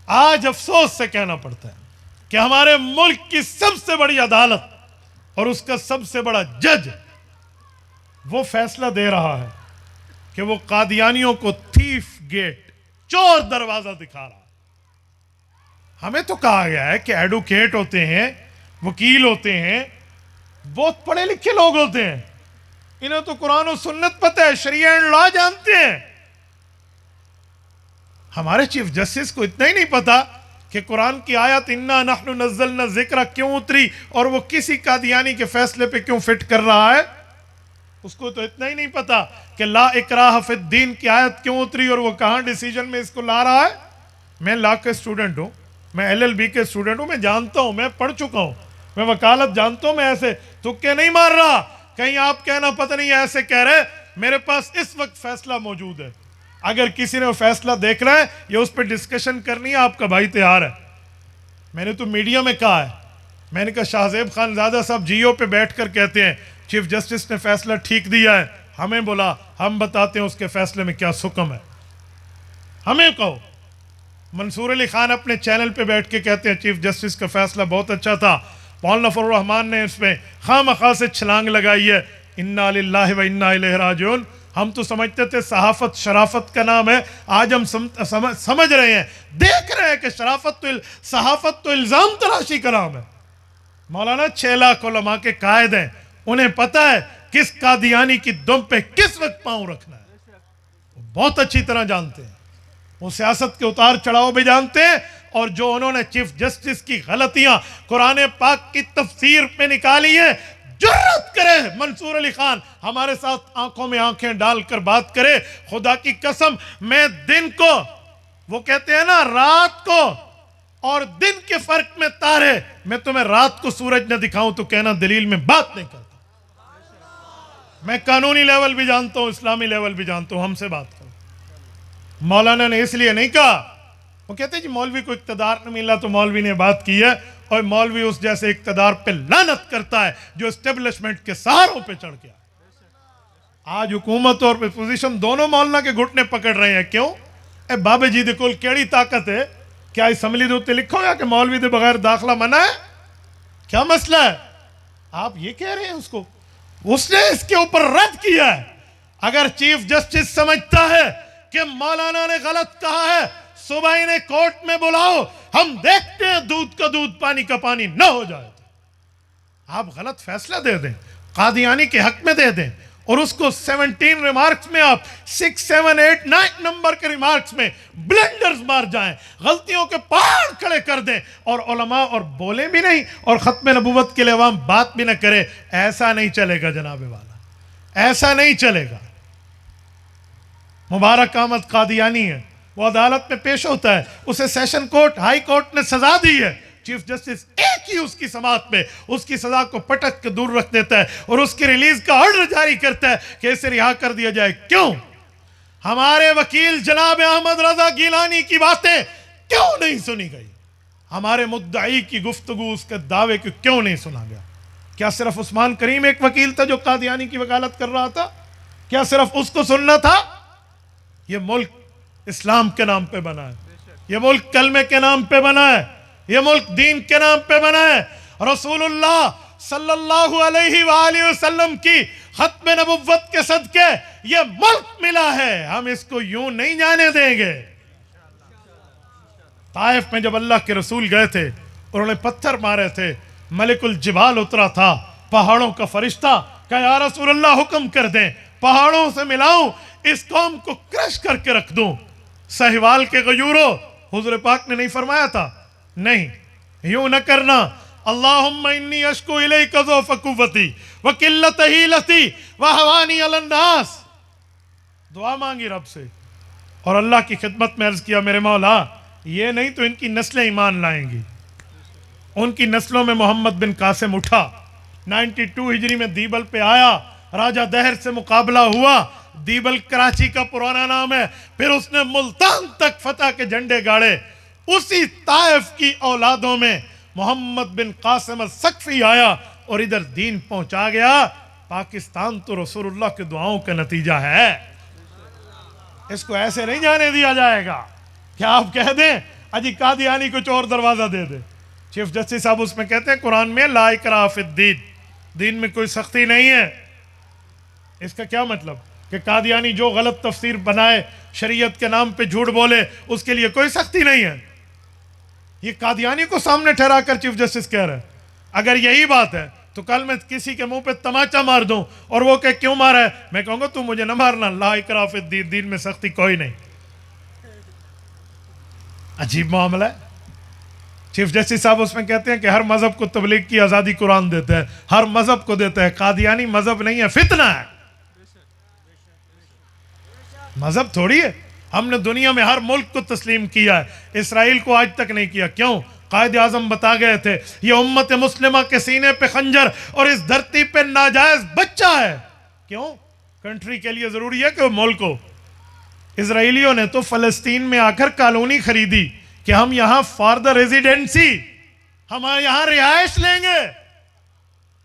آج افسوس سے کہنا پڑتا ہے کہ ہمارے ملک کی سب سے بڑی عدالت اور اس کا سب سے بڑا جج وہ فیصلہ دے رہا ہے کہ وہ قادیانیوں کو تھیف گیٹ، چور دروازہ دکھا رہا ہے۔ ہمیں تو کہا گیا ہے کہ ایڈوکیٹ ہوتے ہیں، وکیل ہوتے ہیں، بہت پڑھے لکھے لوگ ہوتے ہیں، انہیں تو قرآن و سنت پتہ ہے، شریعہ اینڈ لا جانتے ہیں۔ ہمارے چیف جسٹس کو اتنا ہی نہیں پتا کہ قرآن کی آیت انا نحن نزلنا ذکر کیوں اتری اور وہ کسی قادیانی کے فیصلے پہ کیوں فٹ کر رہا ہے۔ اس کو تو اتنا ہی نہیں پتا کہ لا اکراہ فی الدین کی آیت کیوں اتری اور وہ کہاں ڈیسیجن میں اس کو لا رہا ہے۔ میں لا کے اسٹوڈنٹ ہوں، میں LLB کے اسٹوڈنٹ ہوں، میں جانتا ہوں، میں پڑھ چکا ہوں، میں وکالت جانتا ہوں، میں ایسے تکے نہیں مار رہا کہیں آپ کہنا پتہ نہیں ایسے کہہ رہے۔ میرے پاس اس وقت فیصلہ موجود ہے، اگر کسی نے وہ فیصلہ دیکھنا ہے یا اس پہ ڈسکشن کرنی ہے، آپ کا بھائی تیار ہے۔ میں نے تو میڈیا میں کہا ہے، میں نے کہا شاہ زیب خان زادہ صاحب جیو پہ بیٹھ کر کہتے ہیں چیف جسٹس نے فیصلہ ٹھیک دیا ہے، ہمیں بلا، ہم بتاتے ہیں اس کے فیصلے میں کیا حکم ہے، ہمیں کہو۔ منصور علی خان اپنے چینل پہ بیٹھ کے کہتے ہیں چیف جسٹس کا فیصلہ بہت اچھا تھا، مولانا فضل الرحمان نے اس میں خواہ مخواہ سے چھلانگ لگائی ہے۔ انا للہ و انا الیہ راجعون۔ ہم تو سمجھتے تھے صحافت شرافت کا نام ہے، آج ہم سمجھ رہے ہیں، دیکھ رہے ہیں کہ صحافت تو الزام تراشی کا نام ہے۔ مولانا 6 لاکھ علماء کے قائد ہیں، انہیں پتہ ہے کس قادیانی کی دم پہ کس وقت پاؤں رکھنا ہے، وہ بہت اچھی طرح جانتے ہیں، وہ سیاست کے اتار چڑھاؤ بھی جانتے ہیں، اور جو انہوں نے چیف جسٹس کی غلطیاں قرآن پاک کی تفسیر پہ نکالی ہیں، جرت کرے منصور علی خان ہمارے ساتھ آنکھوں میں آنکھیں ڈال کر بات کرے۔ خدا کی قسم میں دن کو، وہ کہتے ہیں نا رات کو اور دن کے فرق میں تارے، میں تمہیں رات کو سورج نہ دکھاؤں تو کہنا دلیل میں بات نہیں کرتا۔ میں قانونی لیول بھی جانتا ہوں، اسلامی لیول بھی جانتا ہوں، ہم سے بات کرو۔ مولانا نے اس لیے نہیں کہا، وہ کہتے ہیں جی مولوی کو اقتدار نہ ملا تو مولوی نے بات کی ہے، اور مولوی اس جیسے اقتدار پہ لعنت کرتا ہے جو اسٹیبلشمنٹ کے سہاروں پہ چڑھ گیا۔ آج حکومت اور اپوزیشن دونوں مولانا کے گھٹنے پکڑ رہے ہیں، کیوں؟ اے بابے جی دے کول کیڑی طاقت ہے؟ کیا اسمبلی دے اوتے لکھو گا کہ مولوی دے بغیر داخلہ منع ہے؟ کیا مسئلہ ہے؟ آپ یہ کہہ رہے ہیں اس کو، اس نے اس کے اوپر رد کیا ہے۔ اگر چیف جسٹس سمجھتا ہے کہ مولانا نے غلط کہا ہے، صبح انہیں کورٹ میں بلاؤ، ہم دیکھتے ہیں دودھ کا دودھ پانی کا پانی نہ ہو جائے تو آپ غلط فیصلہ دے دیں، قادیانی کے حق میں دے دیں، اور اس کو 17 ریمارکس میں آپ 6, 7, 8, 9 نمبر کے ریمارکس میں بلنڈرز مار جائیں، غلطیوں کے پہاڑ کھڑے کر دیں، اور علماء اور بولے بھی نہیں، اور ختم نبوت کے لیے عوام بات بھی نہ کرے۔ ایسا نہیں چلے گا جناب والا، ایسا نہیں چلے گا۔ مبارک احمد قادیانی ہے، وہ عدالت میں پیش ہوتا ہے، اسے سیشن کورٹ، ہائی کورٹ نے سزا دی ہے، چیف جسٹس ایک ہی اس کی سماعت میں اس کی سزا کو پٹک کے دور رکھ دیتا ہے اور اس کی ریلیز کا آرڈر جاری کرتا ہے کہ اسے رہا کر دیا جائے۔ کیوں؟ ہمارے وکیل جناب احمد رضا گیلانی کی باتیں کیوں نہیں سنی گئی؟ ہمارے مدعی کی گفتگو، اس کے دعوے کو کیوں نہیں سنا گیا؟ کیا صرف عثمان کریم ایک وکیل تھا جو قادیانی کی وکالت کر رہا تھا؟ کیا صرف اس کو سننا تھا؟ یہ ملک اسلام کے نام پہ بنا ہے، یہ ملک کلمے کے نام پہ بنا ہے، یہ ملک دین کے نام پہ بنا ہے۔ رسول اللہ صلی اللہ علیہ وآلہ وسلم کی ختم نبوت کے صدقے یہ ملک ملا ہے، ہم اس کو یوں نہیں جانے دیں گے۔ طائف میں جب اللہ کے رسول گئے تھے اور انہیں پتھر مارے تھے، ملک الجبال اترا تھا، پہاڑوں کا فرشتہ، کہا یا رسول اللہ حکم کر دیں، پہاڑوں سے ملاؤں، اس قوم کو کرش کر کے رکھ دوں۔ سہیوال کے غیوروں، حضور پاک نے نہیں فرمایا تھا نہیں یوں نہ کرنا، اللہم انی اشکو الیک ضعف قوتی وقلت حیلتی وہوانی علی الناس، دعا مانگی رب سے اور اللہ کی خدمت میں عرض کیا میرے مولا یہ نہیں تو ان کی نسلیں ایمان لائیں گی۔ ان کی نسلوں میں محمد بن قاسم اٹھا، 92 ہجری میں دیبل پہ آیا، راجہ دہر سے مقابلہ ہوا، دیبل کراچی کا پرانا نام ہے، پھر اس نے ملتان تک فتح کے جھنڈے گاڑے۔ اسی طائف کی اولادوں میں محمد بن قاسم الثقفی آیا اور ادھر دین پہنچا گیا۔ پاکستان تو رسول اللہ کے دعاؤں کا نتیجہ ہے، اس کو ایسے نہیں جانے دیا جائے گا۔ کیا آپ کہہ دیں اجی قادیانی کچھ اور دروازہ دے دے. چیف جسٹس صاحب اس میں کہتے ہیں قرآن میں لا اکراہ فی الدین, دین میں کوئی سختی نہیں ہے. اس کا کیا مطلب کہ قادیانی جو غلط تفسیر بنائے, شریعت کے نام پہ جھوٹ بولے, اس کے لیے کوئی سختی نہیں ہے. یہ قادیانی کو سامنے ٹھہرا کر چیف جسٹس کہہ رہے ہیں. اگر یہی بات ہے تو کل میں کسی کے منہ پہ تماچا مار دوں اور وہ کہ کیوں مارا ہے, میں کہوں گا تو مجھے نہ مارنا, لا اکراہ فی الدین, دین میں سختی کوئی نہیں. عجیب معاملہ ہے. چیف جسٹس صاحب اس میں کہتے ہیں کہ ہر مذہب کو تبلیغ کی آزادی قرآن دیتا ہے, ہر مذہب کو دیتا ہے. قادیانی مذہب نہیں ہے, فتنہ ہے. مذہب تھوڑی ہے. ہم نے دنیا میں ہر ملک کو تسلیم کیا ہے, اسرائیل کو آج تک نہیں کیا. کیوں؟ قائد اعظم بتا گئے تھے یہ امت مسلمہ کے سینے پہ خنجر اور اس دھرتی پہ ناجائز بچہ ہے. کیوں؟ کنٹری کے لیے ضروری ہے کہ وہ ملک ہو. اسرائیلیوں نے تو فلسطین میں آ کر کالونی خریدی کہ ہم یہاں فار دا ریزیڈنسی, ہم یہاں رہائش لیں گے.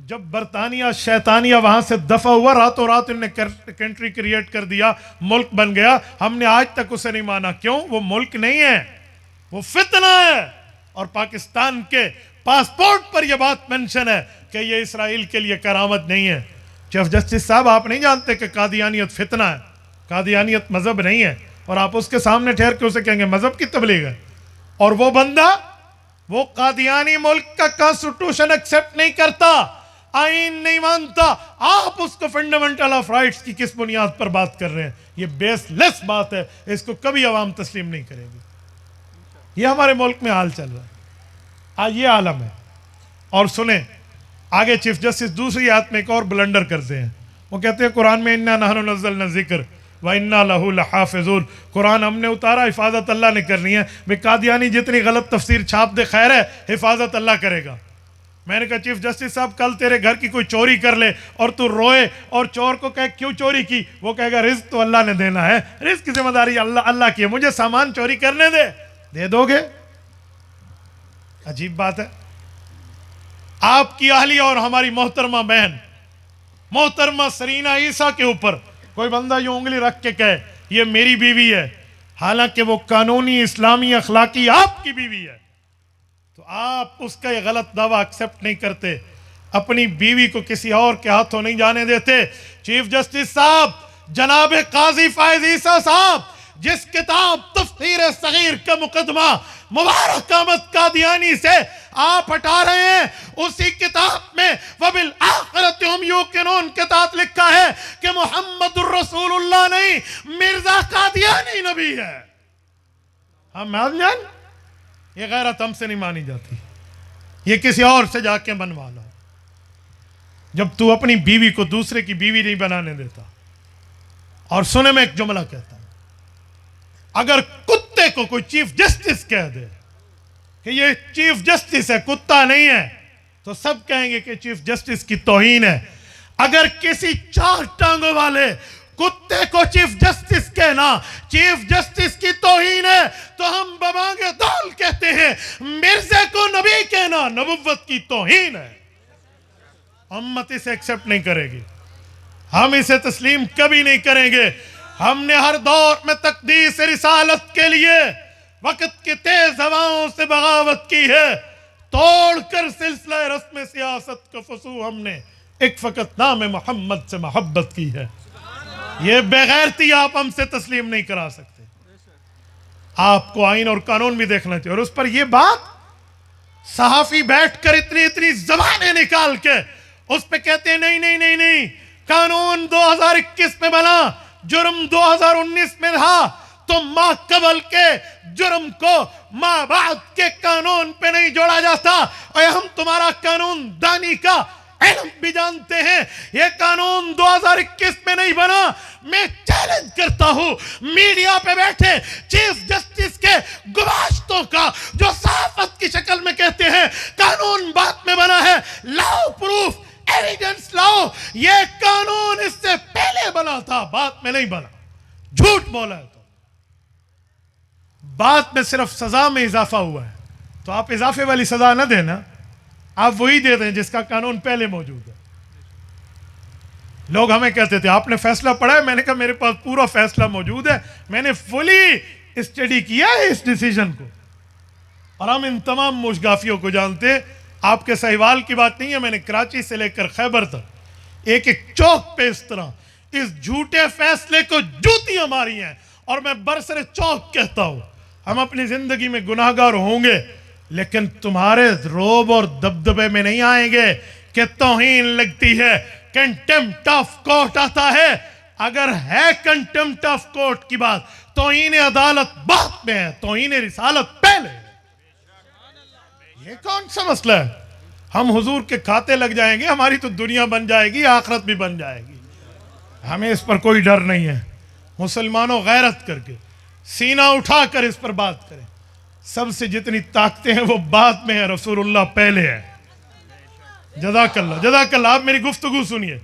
جب برطانیہ شیطانیہ وہاں سے دفع ہوا, راتوں رات انہوں نے کنٹری کریٹ کر دیا, ملک بن گیا. ہم نے آج تک اسے نہیں مانا. کیوں؟ وہ ملک نہیں ہے, وہ فتنہ ہے. اور پاکستان کے پاسپورٹ پر یہ بات منشن ہے کہ یہ اسرائیل کے لیے کرامت نہیں ہے. چیف جسٹس صاحب آپ نہیں جانتے کہ قادیانیت فتنہ ہے, قادیانیت مذہب نہیں ہے, اور آپ اس کے سامنے ٹھہر کے اسے کہیں گے مذہب کی تبلیغ ہے. اور وہ بندہ, وہ قادیانی ملک کا کانسٹیٹیوشن ایکسپٹ نہیں کرتا, آئین نہیں مانتا. آپ اس کو فنڈامنٹل آف رائٹس کی کس بنیاد پر بات کر رہے ہیں؟ یہ بیس لیس بات ہے, اس کو کبھی عوام تسلیم نہیں کرے گی. یہ ہمارے ملک میں حال چل رہا ہے, آج یہ عالم ہے. اور سنیں آگے چیف جسٹس دوسری آیت میں ایک اور بلنڈر کرتے ہیں. وہ کہتے ہیں قرآن میں اِنَّا نَحْنُ نَزَّلْنَا الذِّکْرَ وَإِنَّا لَهُ لَحَافِظُونَ, قرآن ہم نے اتارا, حفاظت اللہ نے کرنی ہے. بھئی قادیانی جتنی غلط تفسیر چھاپ دے خیر ہے, حفاظت اللہ کرے گا. میں نے کہا چیف جسٹس صاحب کل تیرے گھر کی کوئی چوری کر لے اور تو روئے اور چور کو کہے کیوں چوری کی, وہ کہے گا رزق تو اللہ نے دینا ہے, رزق کی ذمہ داری اللہ کی ہے, مجھے سامان چوری کرنے دے دو گے. عجیب بات ہے. آپ کی اہلیہ اور ہماری محترمہ بہن محترمہ سرینا عیسیٰ کے اوپر کوئی بندہ یوں انگلی رکھ کے کہے یہ میری بیوی ہے, حالانکہ وہ قانونی اسلامی اخلاقی آپ کی بیوی ہے, تو آپ اس کا یہ غلط دعویٰ ایکسپٹ نہیں کرتے, اپنی بیوی کو کسی اور کے ہاتھوں نہیں جانے دیتے. چیف جسٹس صاحب, جناب قاضی فائز عیسیٰ صاحب, جس کتاب تفسیر صغیر کا مقدمہ مبارک احمد قادیانی سے آپ ہٹا رہے ہیں, اسی کتاب میں وَبِالْآخِرَةِ هُمْ يُوقِنُونَ کے تحت لکھا ہے کہ محمد الرسول اللہ نہیں, مرزا قادیانی نبی ہے. ہم مان جائیں, یہ غیرت ہم سے نہیں مانی جاتی, یہ کسی اور سے جا کے بنوا لو. جب تو اپنی بیوی کو دوسرے کی بیوی نہیں بنانے دیتا. اور سنے میں ایک جملہ کہتا ہوں, اگر کتے کو کوئی چیف جسٹس کہہ دے کہ یہ چیف جسٹس ہے, کتا نہیں ہے, تو سب کہیں گے کہ چیف جسٹس کی توہین ہے. اگر کسی 4 ٹانگوں والے کتے کو چیف جسٹس کہنا چیف جسٹس کی توہین ہے, تو ہم بمانگ دول کہتے ہیں مرزے کو نبی کہنا نبوت کی توہین ہے. امت اسے ایکسپٹ نہیں کرے گی, ہم اسے تسلیم کبھی نہیں کریں گے. ہم نے ہر دور میں تقدیس رسالت کے لیے وقت کے تیز ہواؤں سے بغاوت کی ہے, توڑ کر سلسلہ رسم سیاست کا فسو ہم نے ایک فقط نام محمد سے محبت کی ہے. یہ بغیرتی آپ ہم سے تسلیم نہیں کرا سکتے. آپ کو آئین اور قانون بھی دیکھنا چاہیے. اور اس پر یہ بات صحافی بیٹھ کر اتنی زبانیں نکال کے اس پہ کہتے ہیں نہیں قانون 2021 میں بنا, جرم 2019 میں رہا, تو ما قبل کے جرم کو ما بعد کے قانون پہ نہیں جوڑا جاتا. اور ہم تمہارا قانون دانی کا علم بھی جانتے ہیں, یہ قانون 2021 میں نہیں بنا. میں چیلنج کرتا ہوں میڈیا پہ بیٹھے چیف جسٹس کے گواشتوں کا جو صحافت کی شکل میں کہتے ہیں قانون بعد میں بنا ہے, لاؤ پروف, ایویڈنس لاؤ. یہ قانون اس سے پہلے بنا تھا, بعد میں نہیں بنا. جھوٹ بولا ہے تو بعد میں صرف سزا میں اضافہ ہوا ہے, تو آپ اضافے والی سزا نہ دینا, آپ وہی دے دیں جس کا قانون پہلے موجود ہے. لوگ ہمیں کہتے تھے آپ نے فیصلہ پڑھا ہے, میں نے کہا میرے پاس پورا فیصلہ موجود ہے, میں نے فلی اسٹڈی کیا ہے اس ڈیسیجن کو. اور ہم ان تمام موشگافیوں کو جانتے ہیں. آپ کے سہیوال کی بات نہیں ہے، میں نے کراچی سے لے کر خیبر تک ایک ایک چوک پہ اس طرح اس جھوٹے فیصلے کو جوتیاں ماری ہیں. اور میں برسر چوک کہتا ہوں، ہم اپنی زندگی میں گناہگار ہوں گے، لیکن تمہارے روب اور دبدبے میں نہیں آئیں گے کہ توہین لگتی ہے، کنٹمپٹ آف کورٹ آتا ہے. اگر ہے کنٹمپٹ آف کورٹ کی بات، توہین عدالت بعد میں ہے، توہین رسالت پہلے ہے. یہ کون سا مسئلہ ہے؟ ہم حضور کے کھاتے لگ جائیں گے، ہماری تو دنیا بن جائے گی، آخرت بھی بن جائے گی. ہمیں اس پر کوئی ڈر نہیں ہے. مسلمانوں غیرت کر کے سینہ اٹھا کر اس پر بات کریں. سب سے جتنی طاقتیں ہیں وہ بات میں ہے، رسول اللہ پہلے ہے. جزاک اللہ، جزاک اللہ. آپ میری گفتگو سنیے.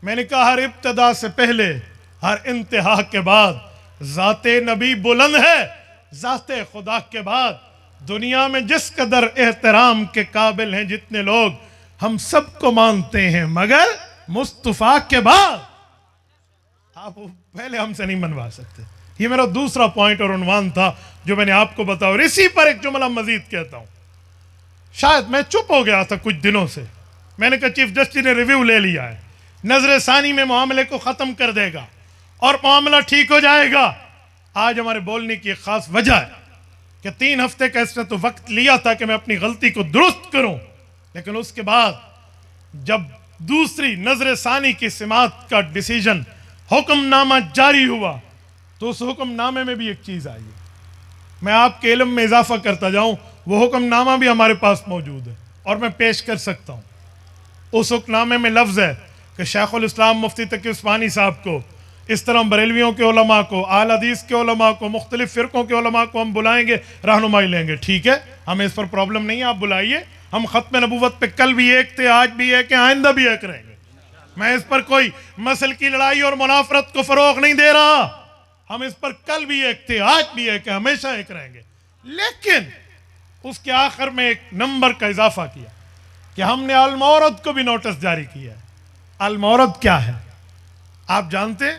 میں نے کہا ہر ابتدا سے پہلے، ہر انتہا کے بعد ذات نبی بلند ہے. ذات خدا کے بعد دنیا میں جس قدر احترام کے قابل ہیں جتنے لوگ، ہم سب کو مانتے ہیں، مگر مصطفیٰ کے بعد آپ پہلے ہم سے نہیں منوا سکتے. یہ میرا دوسرا پوائنٹ اور عنوان تھا جو میں نے آپ کو بتایا. اور اسی پر ایک جملہ مزید کہتا ہوں. شاید میں چپ ہو گیا تھا کچھ دنوں سے. میں نے کہا چیف جسٹس نے ریویو لے لیا ہے، نظر ثانی میں معاملے کو ختم کر دے گا اور معاملہ ٹھیک ہو جائے گا. آج ہمارے بولنے کی ایک خاص وجہ ہے کہ 3 ہفتے کا اس نے تو وقت لیا تھا کہ میں اپنی غلطی کو درست کروں، لیکن اس کے بعد جب دوسری نظر ثانی کی سماعت کا ڈیسیجن حکم نامہ جاری ہوا تو اس حکم نامے میں بھی ایک چیز آئی ہے. میں آپ کے علم میں اضافہ کرتا جاؤں، وہ حکم نامہ بھی ہمارے پاس موجود ہے اور میں پیش کر سکتا ہوں. اس حکم نامے میں لفظ ہے کہ شیخ الاسلام مفتی تقی عثمانی صاحب کو، اس طرح بریلویوں کے علماء کو، اہل حدیث کے علماء کو، مختلف فرقوں کے علماء کو ہم بلائیں گے، رہنمائی لیں گے. ٹھیک ہے، ہمیں اس پر پرابلم نہیں ہے، آپ بلائیے. ہم ختم نبوت پہ کل بھی ایک تھے، آج بھی ایک ہیں، آئندہ بھی ایک رہیں گے. میں اس پر کوئی مسل کی لڑائی اور منافرت کو فروغ نہیں دے رہا. ہم اس پر کل بھی ایک تھے، آج بھی ایک ہیں، ہمیشہ ایک رہیں گے. لیکن اس کے آخر میں ایک نمبر کا اضافہ کیا کہ ہم نے المورد کو بھی نوٹس جاری کیا ہے. المورد کیا ہے آپ جانتے ہیں؟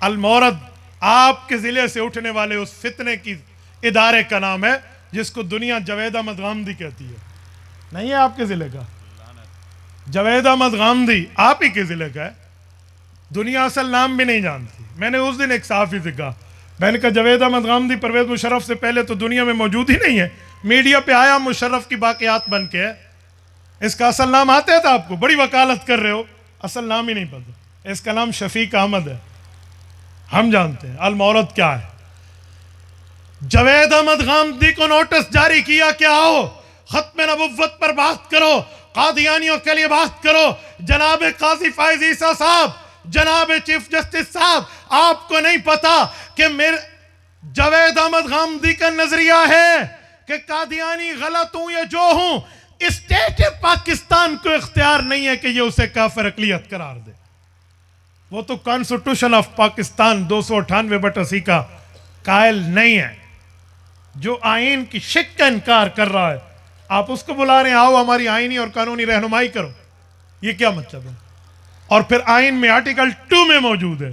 المورد آپ کے ضلع سے اٹھنے والے اس فتنے کی ادارے کا نام ہے جس کو دنیا جوید احمد غامدی کہتی ہے. نہیں ہے آپ کے ضلع کا؟ جوید احمد غامدی آپ ہی کے ضلع کا ہے. دنیا اصل نام بھی نہیں جانتی. میں نے اس دن ایک صحافی سے کہا، میں نے کہا جوید احمد غامدی پرویز مشرف سے پہلے تو دنیا میں موجود ہی نہیں ہے، میڈیا پہ آیا مشرف کی باقیات بن کے ہے. اس کا اصل نام آتا تھا آپ کو؟ بڑی وکالت کر رہے ہو، اصل نام ہی نہیں پتا. اس کا نام شفیق احمد ہے. ہم جانتے ہیں المورد کیا ہے. جوید احمد غامدی کو نوٹس جاری کیا کہ آؤ ختم نبوت پر بات کرو، قادیانیوں کے لیے بات کرو. جناب قاضی فائز عیسیٰ صاحب، جناب چیف جسٹس صاحب، آپ کو نہیں پتا کہ میرے جوید احمد غامدی کا نظریہ ہے کہ قادیانی غلط ہوں یا جو ہوں، اسٹیٹ پاکستان کو اختیار نہیں ہے کہ یہ اسے کافر اقلیت قرار دے. وہ تو کانسٹیٹیوشن آف پاکستان 298/80 کا قائل نہیں ہے. جو آئین کی شک کا انکار کر رہا ہے، آپ اس کو بلا رہے ہیں آؤ ہماری آئینی اور قانونی رہنمائی کرو. یہ کیا مطلب ہے؟ اور پھر آئین میں آرٹیکل 2 میں موجود ہے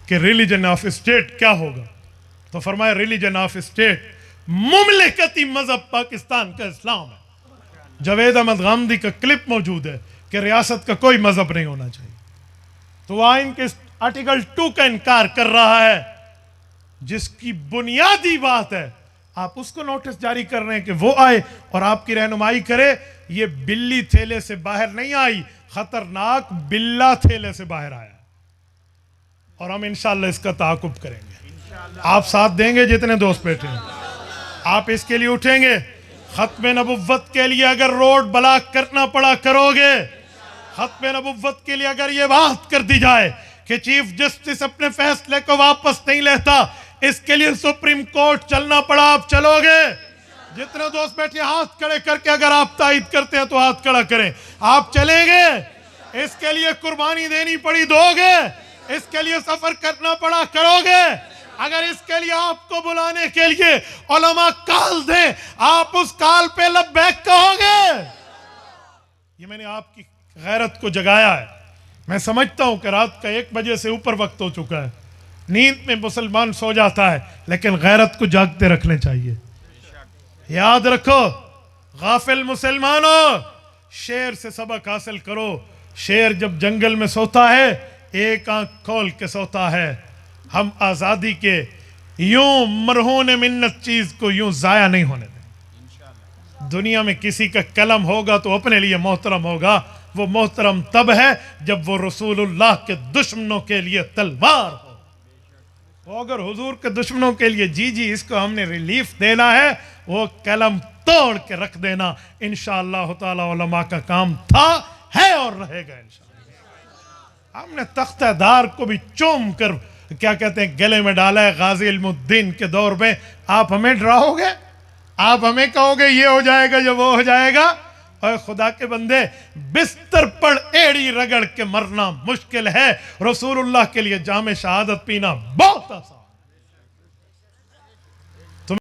کہ ریلیجن آف اسٹیٹ کیا ہوگا. تو فرمایا ریلیجن آف اسٹیٹ مملکتی مذہب پاکستان کا اسلام ہے. جوید احمد غامدی کا کلپ موجود ہے کہ ریاست کا کوئی مذہب نہیں ہونا چاہیے. تو وہ آئین کے آرٹیکل 2 کا انکار کر رہا ہے جس کی بنیادی بات ہے. آپ اس کو نوٹس جاری کر رہے ہیں کہ وہ آئے اور آپ کی رہنمائی کرے. یہ بلی تھیلے سے باہر نہیں آئی، خطرناک بلہ تھیلے سے باہر آیا، اور ہم انشاءاللہ اس کا تعاقب کریں گے. آپ ساتھ دیں گے جتنے دوست بیٹھے ہیں؟ آپ اس کے لیے اٹھیں گے؟ ختم نبوت کے لیے اگر روڈ بلاک کرنا پڑا کرو گے. ختم نبوت کے لیے اگر یہ بات کر دی جائے کہ چیف جسٹس اپنے فیصلے کو واپس نہیں لیتا، اس کے لیے سپریم کورٹ چلنا پڑا، آپ چلو گے؟ جتنے دوست بیٹھے ہاتھ کھڑے کر کے اگر آپ تائید کرتے ہیں تو ہاتھ کھڑا کریں. آپ چلیں گے؟ اس کے لیے قربانی دینی پڑی دو گے؟ اس کے لیے سفر کرنا پڑا کرو گے؟ اگر اس کے لیے آپ کو بلانے کے لیے علماء کال دیں، آپ اس کال پہ لبیک کہو گے؟ یہ میں نے آپ کی غیرت کو جگایا ہے. میں سمجھتا ہوں کہ رات کا 1 بجے سے اوپر وقت ہو چکا ہے. نیند میں مسلمان سو جاتا ہے، لیکن غیرت کو جاگتے رکھنے چاہیے. یاد رکھو غافل مسلمانوں، شیر سے سبق حاصل کرو. شیر جب جنگل میں سوتا ہے ایک آنکھ کھول کے سوتا ہے. ہم آزادی کے یوں مرہون منت چیز کو یوں ضائع نہیں ہونے دیں. دنیا میں کسی کا قلم ہوگا تو اپنے لیے محترم ہوگا. وہ محترم تب ہے جب وہ رسول اللہ کے دشمنوں کے لیے تلوار ہو. وہ اگر حضور کے دشمنوں کے لیے جی اس کو ہم نے ریلیف دینا ہے، وہ قلم توڑ کے رکھ دینا. انشاءاللہ تعالی علماء کا کام تھا، ہے اور رہے گا انشاءاللہ. ہم نے تختہ دار کو بھی چوم کر کیا کہتے ہیں گلے میں ڈالا ہے غازی علم الدین کے دور میں. آپ ہمیں ڈراؤ گے؟ آپ ہمیں کہو گے یہ ہو جائے گا جو وہ ہو جائے گا؟ اور خدا کے بندے، بستر پر ایڑی رگڑ کے مرنا مشکل ہے، رسول اللہ کے لیے جام شہادت پینا بہت آسان.